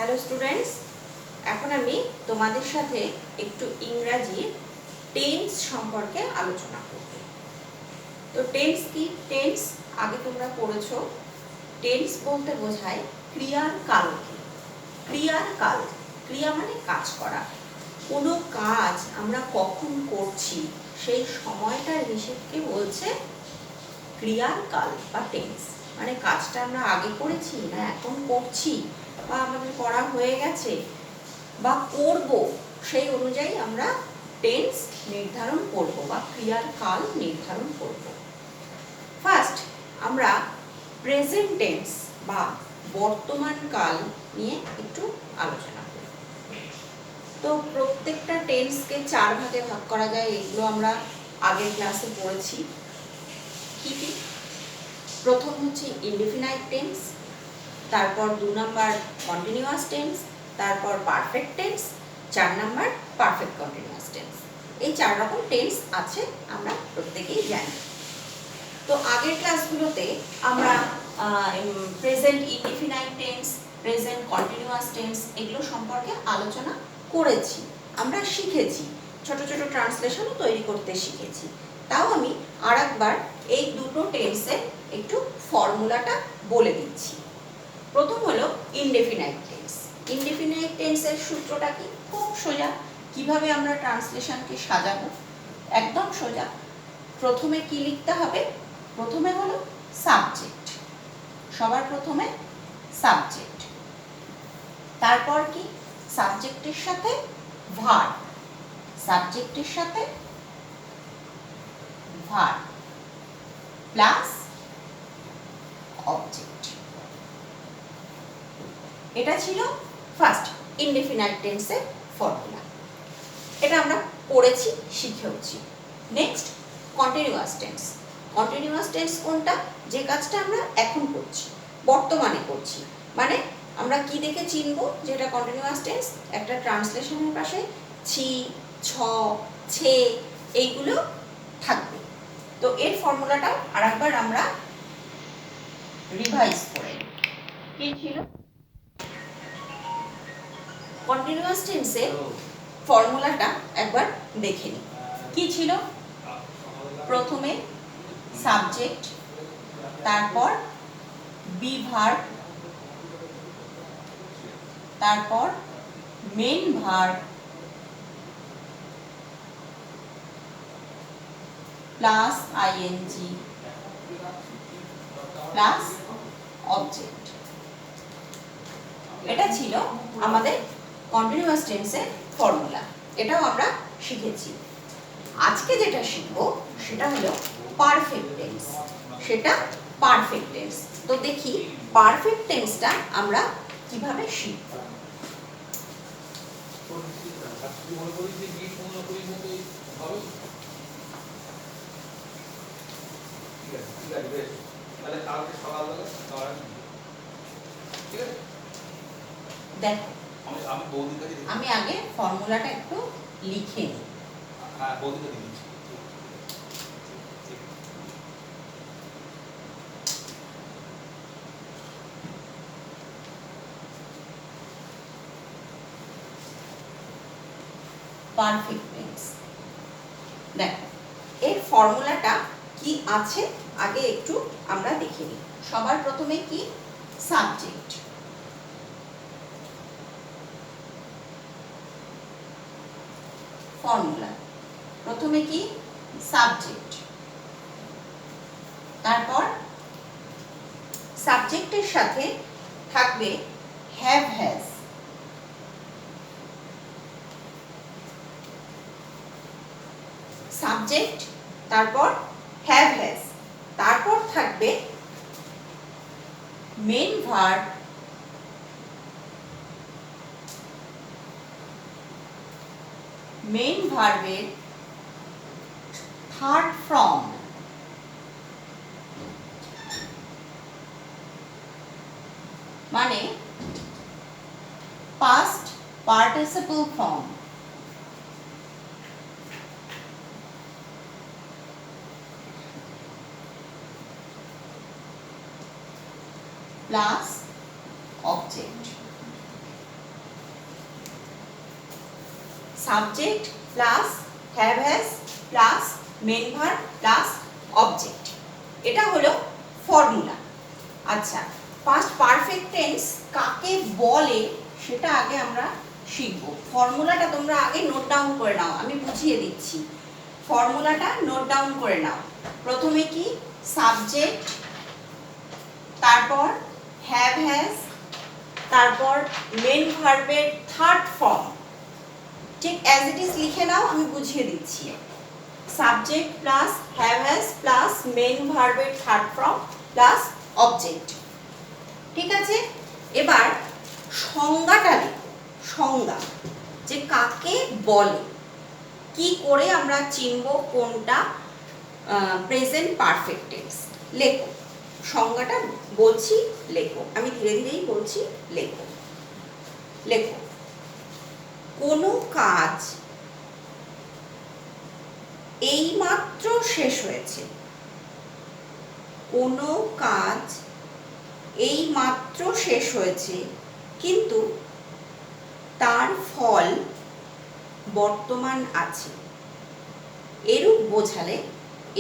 Hello students, এখন আমি তোমাদের সাথে একটু ইংরাজি টেন্স সম্পর্কে আলোচনা করব। তো টেন্স কি? টেন্স আগে তোমরা পড়েছো। টেন্স বলতে বোঝায় ক্রিয়ার কালকে। ক্রিয়ার কাল, ক্রিয়া মানে কাজ করা। কোনো কাজ আমরা কখন করছি সেই সময়টার হিসেবকে বলছে ক্রিয়ার কাল বা টেন্স। মানে কাজটা আমরা আগে করেছি না এখন করছি, বা আমাদের করা হয়ে গেছে বা করব, সেই অনুযায়ী আমরা টেন্স নির্ধারণ করব বা ক্রিয়ার কাল নির্ধারণ করব। ফার্স্ট আমরা প্রেজেন্ট টেন্স বা বর্তমান কাল নিয়ে একটু আলোচনা করব। তো প্রত্যেকটা টেন্সকে 4 ভাগে ভাগ করা যায়, এগুলো আমরা আগের ক্লাসে পড়েছি। কি কি? প্রথম হচ্ছে ইনডিফিনাইট টেন্স, তারপর 2 নাম্বার কন্টিনিউয়াস টেন্স, তারপর perfect tense, 4 number perfect continuous tense. এই 4 রকম টেন্স আছে, আমরা প্রত্যেকেই জানি। তো আগের ক্লাসগুলোতে আমরা present indefinite tense, present continuous tense এগুলো সম্পর্কে আলোচনা করেছি, আমরা শিখেছি, ছোট ছোট ট্রান্সলেশনও তৈরি করতে শিখেছি। তাও আমি আরেকবার এই দুটো টেন্সের একটু ফর্মুলাটা বলে দিচ্ছি। প্রথম হলো ইনডেফিনাইট টেন্স। ইনডেফিনাইট টেন্সের সূত্রটা কি? খুব সোজা। কিভাবে আমরা ট্রান্সলেশনকে সাজাবো? একদম সোজা। প্রথমে কি লিখতে হবে? প্রথমে হলো সাবজেক্ট, সবার প্রথমে সাবজেক্ট। তারপর কি? সাবজেক্টের সাথে ভার্ব, সাবজেক্টের সাথে ভার্ব প্লাস অবজেক্ট। এটা ছিল ফার্স্ট ইনডেফিনাইট টেন্সের ফর্মুলা। এটা আমরা পড়েছি, শিখেওছি। Next continuous tense. Continuous tense কোনটা? যে কাজটা আমরা এখন করছি, বর্তমানে করছি। মানে আমরা কি দেখে চিনব যেটা কন্টিনিউয়াস টেন্স? একটা ট্রান্সলেশনের পাশে ছি, ছ, ছে এইগুলো থাকবে। তো এর ফর্মুলাটা আরেকবার আমরা রিভাইজ করে নিই। কি ছিল? কন্টিনিউয়াস টেন্সের ফর্মুলাটা একবার দেখে নিই। কি ছিল? প্রথমে সাবজেক্ট, তারপর বি ভার্ব, তারপর main verb plus ING plus object. এটা ছিল আমাদের কন্টিনিউয়াস টেন্সের ফর্মুলা। এটাও আমরা শিখেছি। আজকে যেটা শিখবো সেটা হলো পারফেক্ট টেন্স। সেটা পারফেক্ট টেন্স। তো দেখি পারফেক্ট টেন্সটা আমরা কিভাবে শিখব। দেখো আমি আগে ফর্মুলাটা একটু লিখে নিই। পারফেক্ট টেন্স, দেখো এর ফর্মুলাটা কি আছে আগে একটু আমরা দেখে নিই। সবার প্রথমে কি? সাবজেক্ট। ফর্মুলা প্রথমে কি? সাবজেক্ট, তারপর সাবজেক্টের সাথে থাকবে হ্যাভ হ্যাজ, সাবজেক্ট, তারপর হ্যাভ হ্যাজ, তারপর থাকবে মেন ভার্ব, মেন ভার্বের থার্ড ফর্ম, মানে past participle form, plus object. Subject plus have has plus main verb plus object. এটা হলো ফর্মুলা। আচ্ছা, পাস্ট পারফেক্ট টেন্স কাকে বলে সেটা আগে আমরা শিখব। ফর্মুলাটা তোমরা আগে নোট ডাউন করে নাও, আমি বুঝিয়ে দিচ্ছি। ফর্মুলাটা নোট ডাউন করে নাও। প্রথমে কি? সাবজেক্ট, তারপর হ্যাভ হ্যাজ, তারপর মেন ভার্বের থার্ড ফর্ম। ঠিক অ্যাজ ইট ইজ লিখে নাও, আমি বুঝিয়ে দিচ্ছি। Subject plus have has plus main ভার্বের থার্ড ফর্ম প্লাস অবজেক্ট। ঠিক আছে, এবার সংজ্ঞাটা লিখো। সংজ্ঞা, যে কাকে বলে, কি করে আমরা চিনব কোনটা প্রেজেন্ট পারফেক্ট টেন্স। লেখো, সংজ্ঞাটা বলছি, লেখো। আমি ধীরে ধীরেই বলছি, লেখো। লেখো, কোনো কাজ এইমাত্র শেষ হয়েছে। কোনো কাজ এইমাত্র শেষ হয়েছে, কিন্তু তার ফল বর্তমান আছে। এরূপ বোঝালে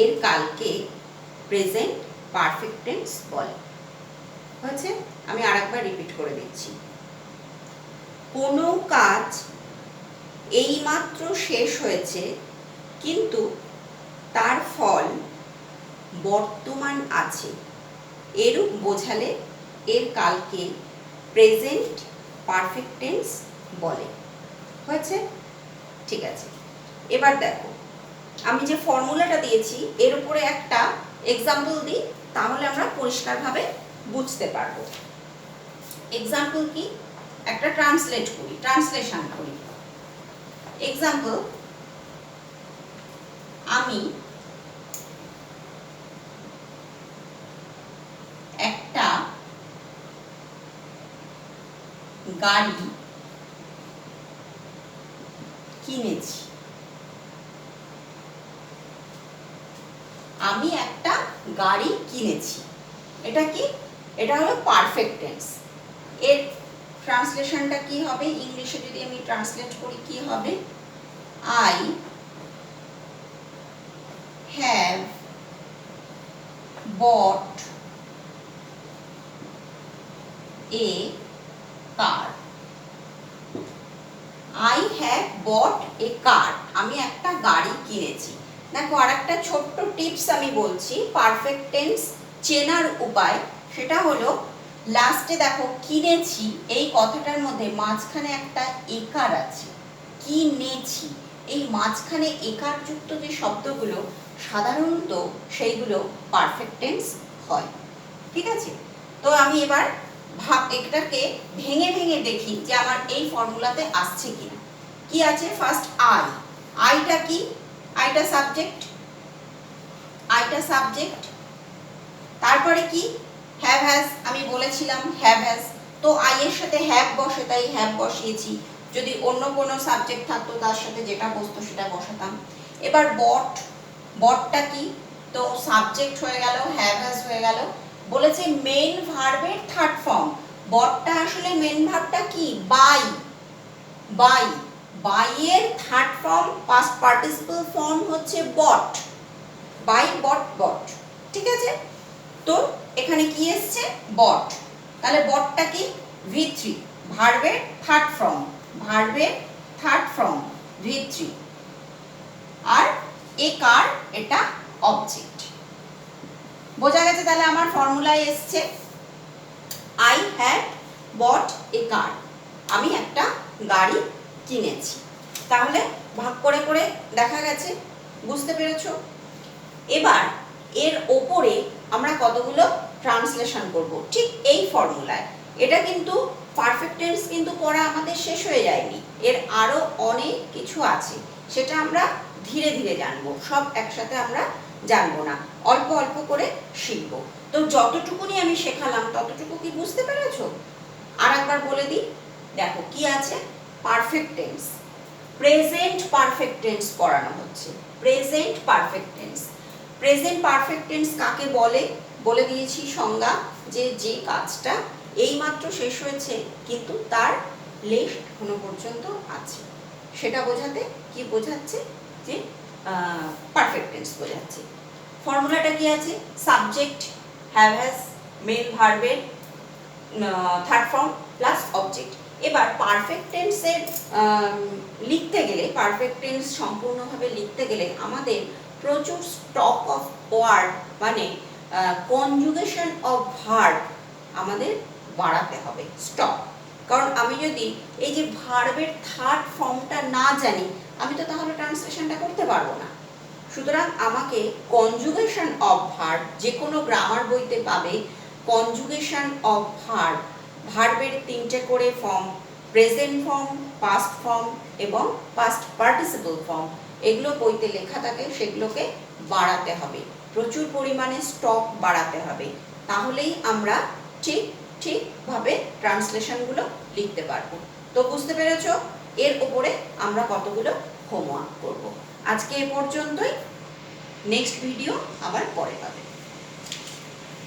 এর কালকে প্রেজেন্ট পারফেক্ট টেন্স বলে। হয়েছে? আমি আরেকবার রিপিট করে দিচ্ছি। কোনো কাজ এইমাত্র শেষ হয়েছে, কিন্তু তার ফল বর্তমান আছে। এরূপ বোঝালে এর কালকে প্রেজেন্ট পারফেক্ট টেন্স বলে। হয়েছে? ঠিক আছে, এবার দেখো, আমি যে ফর্মুলাটা দিয়েছি এর উপরে একটা এক্সাম্পল দিই, তাহলে আমরা পরিষ্কারভাবে বুঝতে পারবো। এক্সাম্পল কি? একটা ট্রান্সলেশন করি। এক্সাম্পল, আমি একটা গাড়ি কিনেছি। আমি একটা গাড়ি কিনেছি। এটা কি? এটা হলো পারফেক্ট টেন্স। এর ট্রান্সলেশনটা কি হবে? ইংলিশে যদি আমি ট্রান্সলেট করি কি হবে? I have bought a car. I have bought a car, আমি একটা গাড়ি কিনেছি। দেখো, আর একটা ছোট্ট টিপস আমি বলছি পারফেক্ট টেন্স চেনার উপায়। সেটা হলো, লাস্টে দেখো কিনেছি, এই কথাটার মধ্যে মাঝখানে একটা একার আছে। কিনেছি, এই মাঝখানে একার যুক্ত যে শব্দগুলো সাধারণত সেইগুলো পারফেক্ট টেন্স হয়। ঠিক আছে, তো আমি এবার এটাকে ভেঙে ভেঙে দেখি যে আমার এই ফর্মুলাতে আসছে কিনা। কি আছে? First I. আইটা কি? আইটা সাবজেক্ট। আইটা সাবজেক্ট। তারপরে কি? Have has. আমি বলেছিলাম হ্যাভ হ্যাজ, তো আই এর সাথে হ্যাভ বসে তাই হ্যাভ বসিয়েছি। যদি অন্য কোনো সাবজেক্ট থাকতো তার সাথে যেটা বসতো সেটা বসাতাম। এবার বট। বটটা কি? তো সাবজেক্ট হয়ে গেল, হ্যাভ হ্যাজ হয়ে গেল। বলেছে মেন ভার্বের থার্ড ফর্ম। বটটা আসলে মেন ভার্বটা কি? বাই। বাই। বাই এর third form past participle form হচ্ছে বট। বাই, বট, বট। ঠিক আছে, তো এখানে কি এসছে? বট। তাহলে বটটা কি? V3, ভার্বের থার্ড ফর্ম। ভার্বের থার্ড ফর্ম V3। আর এ কার, এটা অবজেক্ট। বোঝা গেছে? তাহলে আমার ফর্মুলায় এসছে I had bot a car, আমি একটা গাড়ি কিনেছি। তাহলে ভাগ করে করে দেখা গেছে, বুঝতে পেরেছো? এবার এর ওপরে আমরা কতগুলো ট্রান্সলেশন করব ঠিক এই ফর্মুলায়। এটা কিন্তু পারফেক্ট টেন্স কিন্তু পড়া আমাদের শেষ হয়ে যায়নি, এর আরো অনেক কিছু আছে, সেটা আমরা ধীরে ধীরে জানবো। সব একসাথে আমরা জানবো না, অল্প অল্প করে শিখবো। তো যতটুকুনি আমি শেখালাম ততটুকু কি বুঝতে পেরেছো? আর একবার বলে দিই, দেখো কি আছে? Perfect tense, present perfect tense পড়ানো হচ্ছে। Present perfect tense. Present perfect tense কাকে বলে? বলে দিয়েছি সংজ্ঞা, যে কাজটা এইমাত্র শেষ হয়েছে কিন্তু তার লেট এখনো পর্যন্ত আছে, সেটা বোঝাতে কি বোঝাচ্ছে, যে পারফেক্ট টেন্স বোঝাচ্ছে। ফর্মুলাটা কি আছে, সাবজেক্ট হ্যাভ হ্যাজ মেন ভার্বের থার্ড ফর্ম প্লাস অবজেক্ট। এবার পারফেক্ট টেন্সের লিখতে গেলে, পারফেক্ট টেন্স সম্পূর্ণভাবে লিখতে গেলে আমাদের প্রচুর স্টক অফ ওয়ার্ড মানে কনজুগেশন অফ ভার্ব আমাদের বাড়াতে হবে, স্টক। কারণ আমি যদি এই যে ভার্বের থার্ড ফর্মটা না জানি, আমি তো তাহলে ট্রান্সলেশনটা করতে পারবো না। সুতরাং আমাকে কনজুগেশন অফ ভার্ব, যে কোনো গ্রামার বইতে পাবে কনজুগেশন অফ ভার্ব, ভার্বের 3টে করে form, present form, past form এবং পাস্ট পার্টিসিপল ফর্ম, এগুলো বইতে লেখা থাকে, সেগুলোকে বাড়াতে হবে, প্রচুর পরিমাণে স্টক বাড়াতে হবে। তাহলেই আমরা ঠিকভাবে ট্রান্সলেশনগুলো লিখতে পারবো। তো বুঝতে পেরেছো, এর উপরে আমরা কতগুলো হোমওয়ার্ক করব। আজকে এ পর্যন্তই, নেক্সট ভিডিও আবার পরে পাবে।